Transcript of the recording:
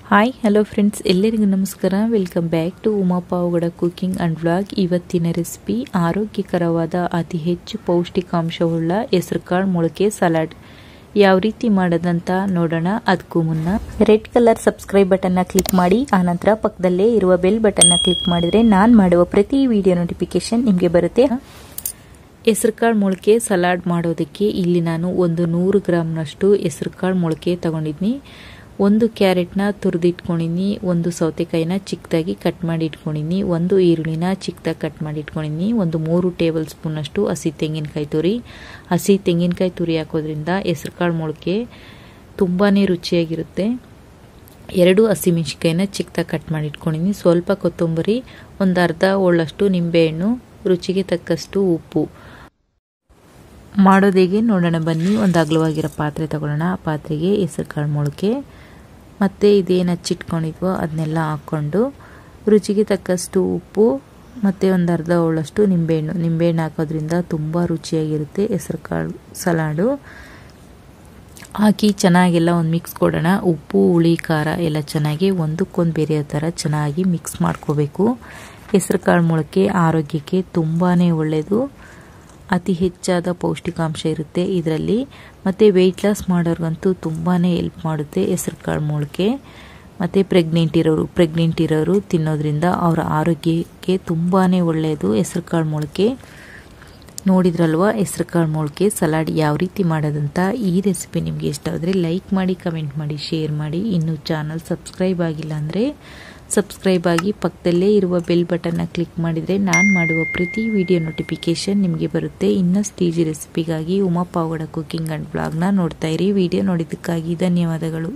Hi hello friends, ಎಲ್ಲರಿಗೂ ನಮಸ್ಕಾರ. Welcome back to Uma Pavagada cooking and vlog. ಇವತ್ತಿನ ರೆಸಿಪಿ ಆರೋಗ್ಯಕರವಾದ ಅತಿ ಹೆಚ್ಚು ಪೌಷ್ಟಿಕಾಂಶವುಳ್ಳ ಹೆಸರುಕಾಳು ಮೊಳಕೆ ಸಲಾಡ್. ಯಾವ ರೀತಿ ಮಾಡೋದಂತ ನೋಡೋಣ. ಅದಕ್ಕೂ ಮುನ್ನ ರೆಡ್ ಕಲರ್ ಸಬ್ಸ್ಕ್ರೈಬ್ ಬಟನ್ನ ಕ್ಲಿಕ್ ಮಾಡಿ, ಆನಂತರ ಪಕ್ಕದಲ್ಲೇ ಇರುವ ಬೆಲ್ ಬಟನ್ನ ಕ್ಲಿಕ್ ಮಾಡಿದರೆ ನಾನು ಮಾಡುವ ಪ್ರತಿ ವಿಡಿಯೋ ನೋಟಿಫಿಕೇಶನ್ ನಿಮಗೆ ಬರುತ್ತೆ. ಹೆಸರುಕಾಳು ಮೊಳಕೆ ಸಲಾಡ್ ಮಾಡೋದಕ್ಕೆ ಇಲ್ಲಿ ನಾನು ಒಂದು 100 ಗ್ರಾಮ್ನಷ್ಟು ಹೆಸರುಕಾಳು ಮೊಳಕೆ ತಗೊಂಡಿದ್ದೀನಿ. ಒಂದು ಕ್ಯಾರೆಟ್ನ ತುರಿದಿಟ್ಕೊಂಡಿನಿ, ಒಂದು ಸೌತೆಕಾಯಿನ ಚಿಕ್ಕದಾಗಿ ಕಟ್ ಮಾಡಿ ಇಟ್ಕೊಂಡಿನಿ, ಒಂದು ಈರುಳ್ಳಿನ ಚಿಕ್ಕದಾಗಿ ಕಟ್ ಮಾಡಿ ಇಟ್ಕೊಂಡಿನಿ, ಒಂದು 3 ಟೇಬಲ್ ಸ್ಪೂನಷ್ಟು ಹಸಿ ತೆಂಗಿನಕಾಯಿ ತುರಿ ಹಾಕೋದ್ರಿಂದ ಹೆಸರುಕಾಳು ಮೊಳಕೆ ತುಂಬಾ ರುಚಿಯಾಗಿರುತ್ತೆ. 2 ಹಸಿಮೆಣಸಿಕಾಯಿನ ಚಿಕ್ಕದಾಗಿ ಕಟ್ ಮಾಡಿ ಇಟ್ಕೊಂಡಿನಿ, ಸ್ವಲ್ಪ ಕೊತ್ತಂಬರಿ, ಒಂದು ಅರ್ಧ ಹೋಳಷ್ಟು ನಿಂಬೆಹಣ್ಣು, ರುಚಿಗೆ ತಕ್ಕಷ್ಟು ಉಪ್ಪು. ಮಾಡೋದು ಹೇಗೆ ನೋಡೋಣ ಬನ್ನಿ. ಒಂದು ಅಗಲವಾಗಿರೋ ಪಾತ್ರೆ ತಗೊಳ್ಳೋಣ. ಆ ಪಾತ್ರೆಗೆ ಹೆಸರುಕಾಳು ಮೊಳಕೆ ಮತ್ತು ಇದೇನು ಹಚ್ಚಿಟ್ಕೊಂಡಿದ್ವೋ ಅದನ್ನೆಲ್ಲ ಹಾಕ್ಕೊಂಡು, ರುಚಿಗೆ ತಕ್ಕಷ್ಟು ಉಪ್ಪು ಮತ್ತು ಒಂದು ಅರ್ಧ ಹೋಳಷ್ಟು ನಿಂಬೆಹಣ್ಣು ಹಾಕೋದ್ರಿಂದ ತುಂಬ ರುಚಿಯಾಗಿರುತ್ತೆ ಹೆಸರುಕಾಳು ಸಲಾಡು. ಹಾಕಿ ಚೆನ್ನಾಗೆಲ್ಲ ಒಂದು ಮಿಕ್ಸ್ ಕೊಡೋಣ. ಉಪ್ಪು, ಹುಳಿ, ಖಾರ ಎಲ್ಲ ಚೆನ್ನಾಗಿ ಒಂದಕ್ಕೊಂದು ಬೇರೆ ಥರ ಚೆನ್ನಾಗಿ ಮಿಕ್ಸ್ ಮಾಡ್ಕೋಬೇಕು. ಹೆಸರುಕಾಳು ಮೊಳಕೆ ಆರೋಗ್ಯಕ್ಕೆ ತುಂಬಾ ಒಳ್ಳೆಯದು. ಅತಿ ಹೆಚ್ಚಾದ ಪೌಷ್ಟಿಕಾಂಶ ಇರುತ್ತೆ ಇದರಲ್ಲಿ. ಮತ್ತು ವೆಯ್ಟ್ ಲಾಸ್ ಮಾಡೋರ್ಗಂತೂ ತುಂಬಾ ಹೆಲ್ಪ್ ಮಾಡುತ್ತೆ ಹೆಸರುಕಾಳು ಮೊಳಕೆ. ಮತ್ತು ಪ್ರೆಗ್ನೆಂಟ್ ಇರೋರು ತಿನ್ನೋದ್ರಿಂದ ಅವರ ಆರೋಗ್ಯಕ್ಕೆ ತುಂಬಾ ಒಳ್ಳೆಯದು ಹೆಸರುಕಾಳು ಮೊಳಕೆ. ನೋಡಿದ್ರಲ್ವ ಹೆಸರುಕಾಳು ಮೊಳಕೆ ಸಲಾಡ್ ಯಾವ ರೀತಿ ಮಾಡೋದಂತ. ಈ ರೆಸಿಪಿ ನಿಮಗೆ ಇಷ್ಟ ಆದರೆ ಲೈಕ್ ಮಾಡಿ, ಕಮೆಂಟ್ ಮಾಡಿ, ಶೇರ್ ಮಾಡಿ. ಇನ್ನೂ ಚಾನಲ್ ಸಬ್ಸ್ಕ್ರೈಬ್ ಆಗಿಲ್ಲ ಅಂದರೆ ಸಬ್ಸ್ಕ್ರೈಬ್ ಆಗಿ, ಪಕ್ಕದಲ್ಲೇ ಇರುವ ಬೆಲ್ ಬಟನ್ನ ಕ್ಲಿಕ್ ಮಾಡಿದರೆ ನಾನು ಮಾಡುವ ಪ್ರತಿ ವಿಡಿಯೋ ನೋಟಿಫಿಕೇಶನ್ ನಿಮಗೆ ಬರುತ್ತೆ. ಇನ್ನಷ್ಟು ಈಜಿ ರೆಸಿಪಿಗಾಗಿ ಉಮಾ ಪಾವಗಡ ಕುಕಿಂಗ್ ಅಂಡ್ ಬ್ಲಾಗ್ನ ನೋಡ್ತಾ ಇರಿ. ವಿಡಿಯೋ ನೋಡಿದ್ದಕ್ಕಾಗಿ ಧನ್ಯವಾದಗಳು.